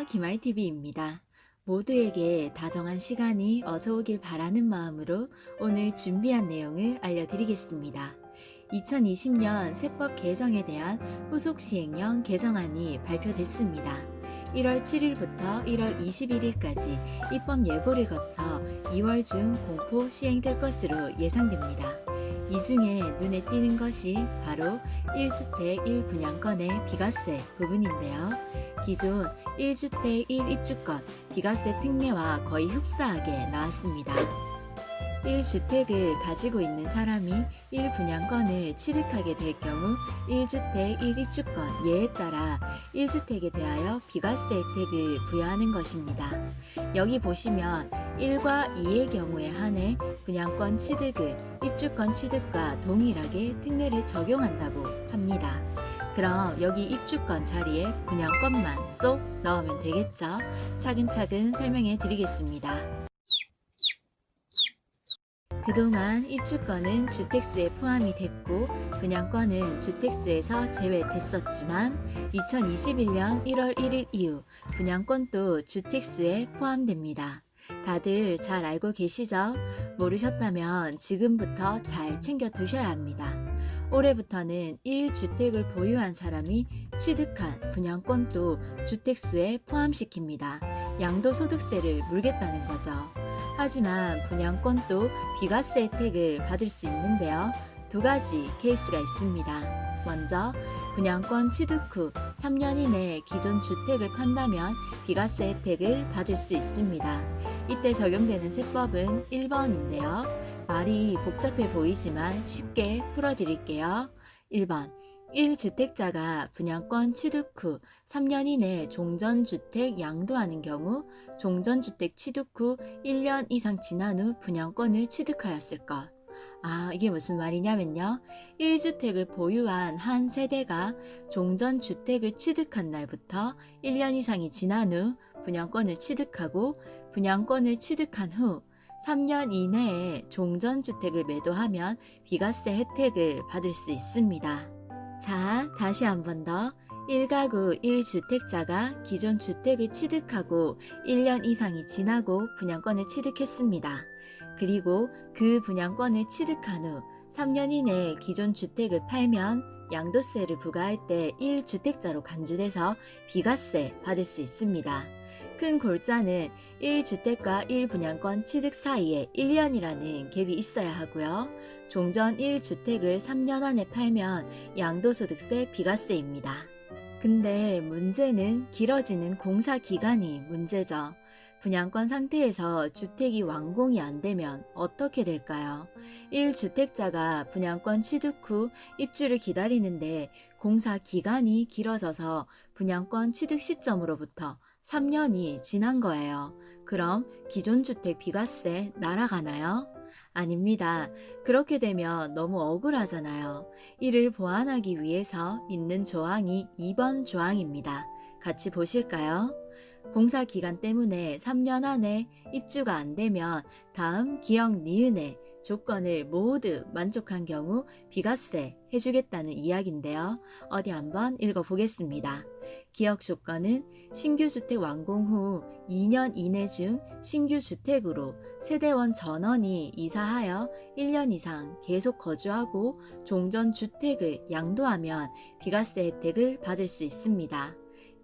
안녕하세요. 김알TV입니다. 모두에게 다정한 시간이 어서 오길 바라는 마음으로 오늘 준비한 내용을 알려드리겠습니다. 2020년 세법 개정에 대한 후속 시행령 개정안이 발표됐습니다. 1월 7일부터 1월 21일까지 입법 예고를 거쳐 2월 중 공포 시행될 것으로 예상됩니다. 이 중에 눈에 띄는 것이 바로 1주택 1분양권의 비과세 부분인데요. 기존 1주택 1입주권 비과세 특례와 거의 흡사하게 나왔습니다. 1주택을 가지고 있는 사람이 1분양권을 취득하게 될 경우 1주택 1입주권 예에 따라 1주택에 대하여 비과세 혜택을 부여하는 것입니다. 여기 보시면 1과 2의 경우에 한해 분양권 취득을 입주권 취득과 동일하게 특례를 적용한다고 합니다. 그럼 여기 입주권 자리에 분양권만 쏙 넣으면 되겠죠? 차근차근 설명해 드리겠습니다. 그동안 입주권은 주택수에 포함이 됐고 분양권은 주택수에서 제외됐었지만 2021년 1월 1일 이후 분양권도 주택수에 포함됩니다. 다들 잘 알고 계시죠? 모르셨다면 지금부터 잘 챙겨 두셔야 합니다. 올해부터는 1주택을 보유한 사람이 취득한 분양권도 주택수에 포함시킵니다. 양도소득세를 물겠다는 거죠. 하지만 분양권도 비과세 혜택을 받을 수 있는데요. 두 가지 케이스가 있습니다. 먼저 분양권 취득 후 3년 이내 기존 주택을 판다면 비과세 혜택을 받을 수 있습니다. 이때 적용되는 세법은 1번인데요. 말이 복잡해 보이지만 쉽게 풀어드릴게요. 1번 1주택자가 분양권 취득 후 3년 이내 종전주택 양도하는 경우 종전주택 취득 후 1년 이상 지난 후 분양권을 취득하였을 것. 이게 무슨 말이냐면요. 1주택을 보유한 한 세대가 종전주택을 취득한 날부터 1년 이상이 지난 후 분양권을 취득하고 분양권을 취득한 후 3년 이내에 종전주택을 매도하면 비과세 혜택을 받을 수 있습니다. 자, 다시 한 번 더. 1가구 1주택자가 기존 주택을 취득하고 1년 이상이 지나고 분양권을 취득했습니다. 그리고 그 분양권을 취득한 후 3년 이내에 기존 주택을 팔면 양도세를 부과할 때 1주택자로 간주돼서 비과세 받을 수 있습니다. 큰 골자는 1주택과 1분양권 취득 사이에 1년이라는 갭이 있어야 하고요. 종전 1주택을 3년 안에 팔면 양도소득세 비과세입니다. 근데 문제는 길어지는 공사 기간이 문제죠. 분양권 상태에서 주택이 완공이 안 되면 어떻게 될까요? 1주택자가 분양권 취득 후 입주를 기다리는데 공사 기간이 길어져서 분양권 취득 시점으로부터 3년이 지난 거예요. 그럼 기존 주택 비과세 날아가나요? 아닙니다. 그렇게 되면 너무 억울하잖아요. 이를 보완하기 위해서 있는 조항이 2번 조항입니다. 같이 보실까요? 공사 기간 때문에 3년 안에 입주가 안 되면 다음 기역 니은의 조건을 모두 만족한 경우 비과세 해주겠다는 이야기인데요. 어디 한번 읽어보겠습니다. 기역 조건은 신규 주택 완공 후 2년 이내 중 신규 주택으로 세대원 전원이 이사하여 1년 이상 계속 거주하고 종전 주택을 양도하면 비과세 혜택을 받을 수 있습니다.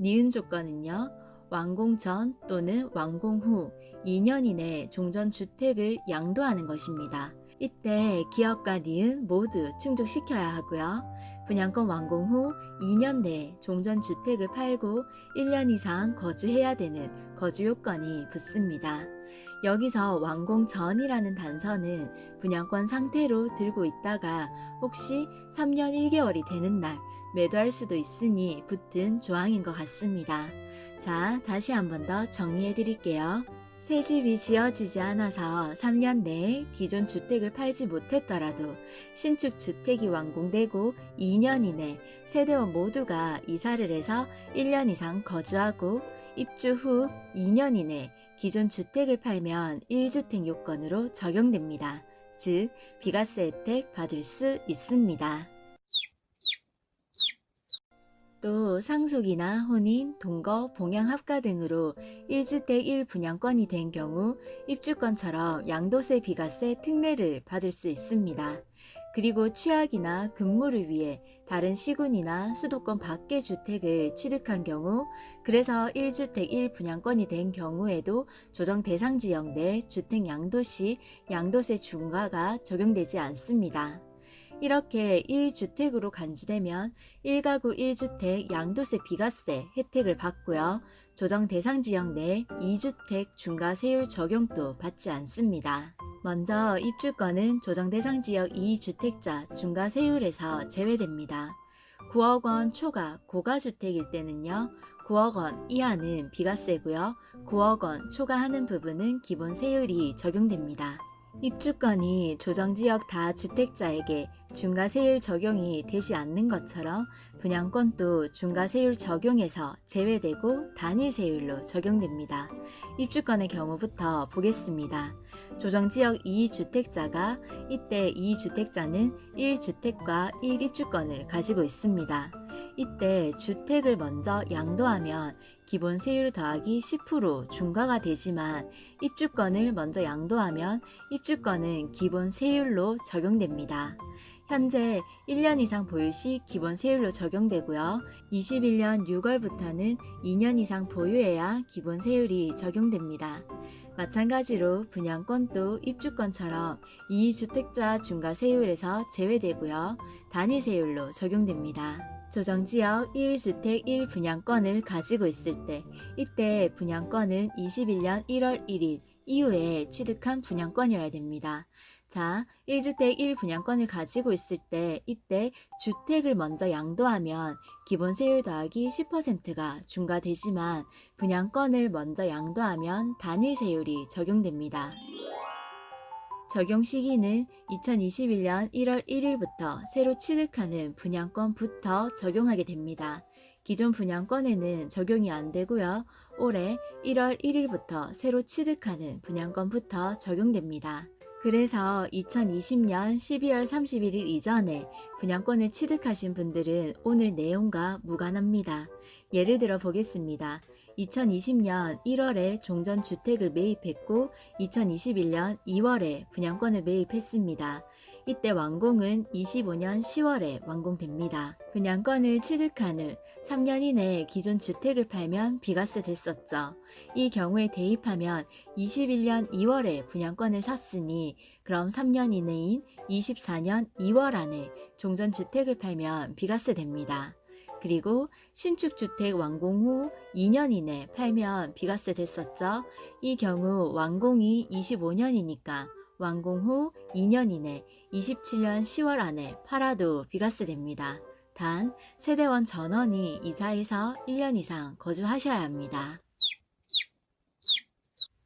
니은 조건은요. 완공 전 또는 완공 후 2년 이내 종전주택을 양도하는 것입니다. 이때 기역과 니은 모두 충족시켜야 하고요. 분양권 완공 후 2년 내에 종전주택을 팔고 1년 이상 거주해야 되는 거주요건이 붙습니다. 여기서 완공 전이라는 단서는 분양권 상태로 들고 있다가 혹시 3년 1개월이 되는 날 매도할 수도 있으니 붙은 조항인 것 같습니다. 자, 다시 한 번 더 정리해 드릴게요. 새 집이 지어지지 않아서 3년 내에 기존 주택을 팔지 못했더라도 신축 주택이 완공되고 2년 이내 세대원 모두가 이사를 해서 1년 이상 거주하고 입주 후 2년 이내 기존 주택을 팔면 1주택 요건으로 적용됩니다. 즉, 비과세 혜택 받을 수 있습니다. 또 상속이나 혼인, 동거, 봉양 합가 등으로 1주택 1분양권이 된 경우 입주권처럼 양도세 비과세 특례를 받을 수 있습니다. 그리고 취약이나 근무를 위해 다른 시군이나 수도권 밖의 주택을 취득한 경우, 그래서 1주택 1분양권이 된 경우에도 조정 대상 지역 내 주택 양도 시 양도세 중과가 적용되지 않습니다. 이렇게 1주택으로 간주되면 1가구 1주택 양도세 비과세 혜택을 받고요. 조정 대상 지역 내 2주택 중과세율 적용도 받지 않습니다. 먼저 입주권은 조정 대상 지역 2주택자 중과세율에서 제외됩니다. 9억 원 초과 고가주택일 때는요. 9억 원 이하는 비과세고요. 9억 원 초과하는 부분은 기본 세율이 적용됩니다. 입주권이 조정지역 다주택자에게 중과세율 적용이 되지 않는 것처럼 분양권도 중과세율 적용에서 제외되고 단일세율로 적용됩니다. 입주권의 경우부터 보겠습니다. 조정지역 2주택자가 이때 2주택자는 1주택과 1입주권을 가지고 있습니다. 이때 주택을 먼저 양도하면 기본 세율 더하기 10% 중과가 되지만 입주권을 먼저 양도하면 입주권은 기본 세율로 적용됩니다. 현재 1년 이상 보유 시 기본 세율로 적용되고요. 21년 6월부터는 2년 이상 보유해야 기본 세율이 적용됩니다. 마찬가지로 분양권도 입주권처럼 2주택자 중과세율에서 제외되고요. 단위세율로 적용됩니다. 조정지역 1주택 1분양권을 가지고 있을 때 이때 분양권은 21년 1월 1일 이후에 취득한 분양권이어야 됩니다. 자, 1주택 1분양권을 가지고 있을 때 이때 주택을 먼저 양도하면 기본 세율 더하기 10%가 중과되지만 분양권을 먼저 양도하면 단일 세율이 적용됩니다. 적용 시기는 2021년 1월 1일부터 새로 취득하는 분양권부터 적용하게 됩니다. 기존 분양권에는 적용이 안 되고요. 올해 1월 1일부터 새로 취득하는 분양권부터 적용됩니다. 그래서 2020년 12월 31일 이전에 분양권을 취득하신 분들은 오늘 내용과 무관합니다. 예를 들어 보겠습니다. 2020년 1월에 종전주택을 매입했고 2021년 2월에 분양권을 매입했습니다. 이때 완공은 25년 10월에 완공됩니다. 분양권을 취득한 후 3년 이내에 기존 주택을 팔면 비과세 됐었죠. 이 경우에 대입하면 21년 2월에 분양권을 샀으니 그럼 3년 이내인 24년 2월 안에 종전주택을 팔면 비과세 됩니다. 그리고 신축주택 완공 후 2년 이내 팔면 비과세 됐었죠. 이 경우 완공이 25년이니까 완공 후 2년 이내 27년 10월 안에 팔아도 비과세 됩니다. 단 세대원 전원이 이사해서 1년 이상 거주하셔야 합니다.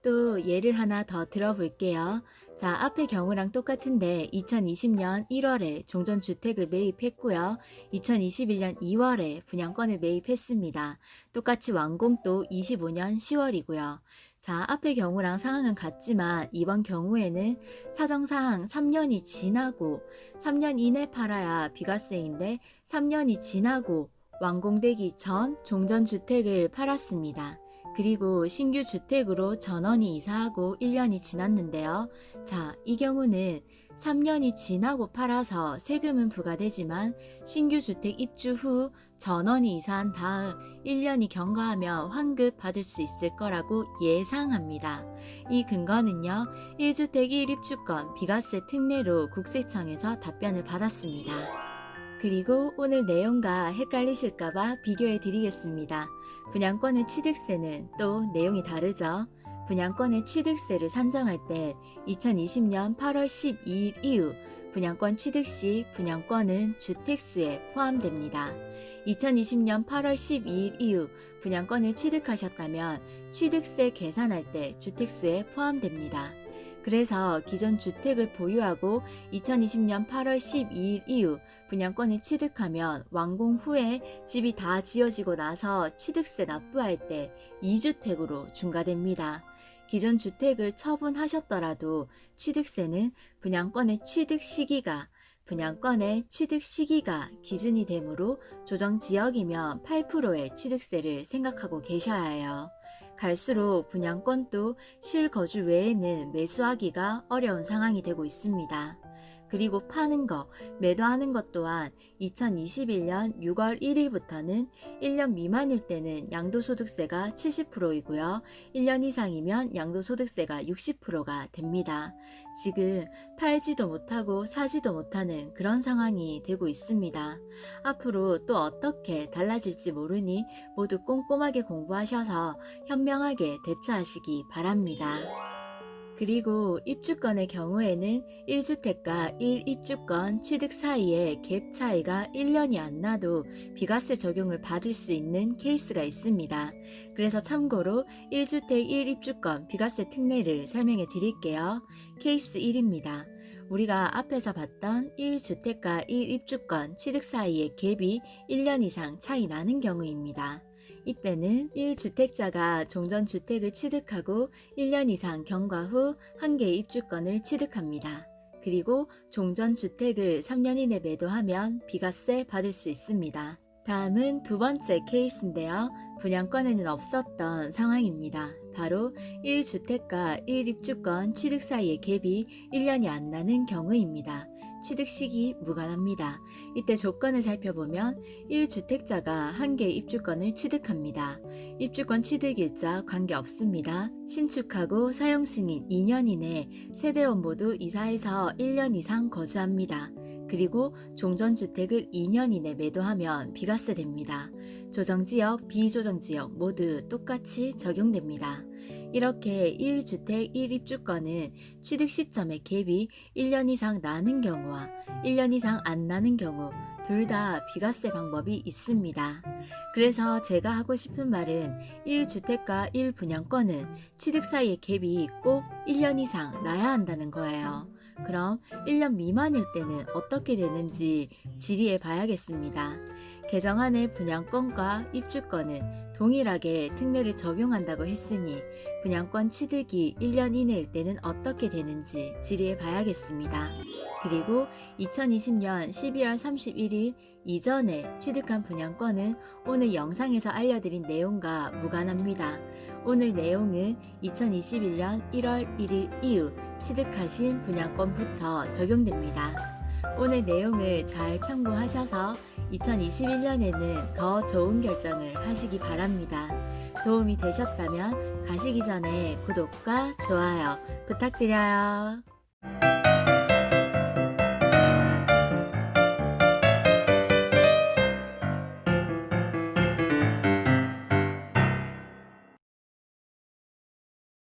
또 예를 하나 더 들어볼게요. 자, 앞의 경우랑 똑같은데 2020년 1월에 종전주택을 매입했고요. 2021년 2월에 분양권을 매입했습니다. 똑같이 완공도 25년 10월이고요. 자, 앞의 경우랑 상황은 같지만 이번 경우에는 사정상 3년이 지나고 3년 이내 팔아야 비과세인데 3년이 지나고 완공되기 전 종전주택을 팔았습니다. 그리고 신규 주택으로 전원이 이사하고 1년이 지났는데요. 자, 이 경우는 3년이 지나고 팔아서 세금은 부과되지만 신규 주택 입주 후 전원이 이사한 다음 1년이 경과하면 환급 받을 수 있을 거라고 예상합니다. 이 근거는요. 1주택 1입주권 비과세 특례로 국세청에서 답변을 받았습니다. 그리고 오늘 내용과 헷갈리실까봐 비교해 드리겠습니다. 분양권의 취득세는 또 내용이 다르죠. 분양권의 취득세를 산정할 때 2020년 8월 12일 이후 분양권 취득 시 분양권은 주택수에 포함됩니다. 2020년 8월 12일 이후 분양권을 취득하셨다면 취득세 계산할 때 주택수에 포함됩니다. 그래서 기존 주택을 보유하고 2020년 8월 12일 이후 분양권을 취득하면 완공 후에 집이 다 지어지고 나서 취득세 납부할 때 2주택으로 중과됩니다. 기존 주택을 처분하셨더라도 취득세는 분양권의 취득 시기가 분양권의 취득 시기가 기준이 되므로 조정지역이면 8%의 취득세를 생각하고 계셔야 해요. 갈수록 분양권도 실거주 외에는 매수하기가 어려운 상황이 되고 있습니다. 그리고 파는 것, 매도하는 것 또한 2021년 6월 1일부터는 1년 미만일 때는 양도소득세가 70%이고요. 1년 이상이면 양도소득세가 60%가 됩니다. 지금 팔지도 못하고 사지도 못하는 그런 상황이 되고 있습니다. 앞으로 또 어떻게 달라질지 모르니 모두 꼼꼼하게 공부하셔서 현명하게 대처하시기 바랍니다. 그리고 입주권의 경우에는 1주택과 1입주권 취득 사이에 갭 차이가 1년이 안 나도 비과세 적용을 받을 수 있는 케이스가 있습니다. 그래서 참고로 1주택 1입주권 비과세 특례를 설명해 드릴게요. 케이스 1입니다. 우리가 앞에서 봤던 1주택과 1입주권 취득 사이의 갭이 1년 이상 차이 나는 경우입니다. 이때는 1주택자가 종전주택을 취득하고 1년 이상 경과 후 한 개의 입주권을 취득합니다. 그리고 종전주택을 3년 이내 매도하면 비과세 받을 수 있습니다. 다음은 두 번째 케이스인데요. 분양권에는 없었던 상황입니다. 바로 1주택과 1입주권 취득 사이의 갭이 1년이 안 나는 경우입니다. 취득 시기 무관합니다. 이때 조건을 살펴보면 1주택자가 한 개의 입주권을 취득합니다. 입주권 취득일자 관계없습니다. 신축하고 사용 승인 2년 이내 세대원 모두 이사해서 1년 이상 거주합니다. 그리고 종전주택을 2년 이내 매도하면 비과세 됩니다. 조정지역, 비조정지역 모두 똑같이 적용됩니다. 이렇게 1주택 1입주권은 취득 시점의 갭이 1년 이상 나는 경우와 1년 이상 안 나는 경우 둘 다 비과세 방법이 있습니다. 그래서 제가 하고 싶은 말은 1주택과 1분양권은 취득 사이의 갭이 꼭 1년 이상 나야 한다는 거예요. 그럼 1년 미만일 때는 어떻게 되는지 질의해 봐야겠습니다. 개정안의 분양권과 입주권은 동일하게 특례를 적용한다고 했으니 분양권 취득이 1년 이내일 때는 어떻게 되는지 질의해 봐야겠습니다. 그리고 2020년 12월 31일 이전에 취득한 분양권은 오늘 영상에서 알려드린 내용과 무관합니다. 오늘 내용은 2021년 1월 1일 이후 취득하신 분양권부터 적용됩니다. 오늘 내용을 잘 참고하셔서 2021년에는 더 좋은 결정을 하시기 바랍니다. 도움이 되셨다면 가시기 전에 구독과 좋아요 부탁드려요.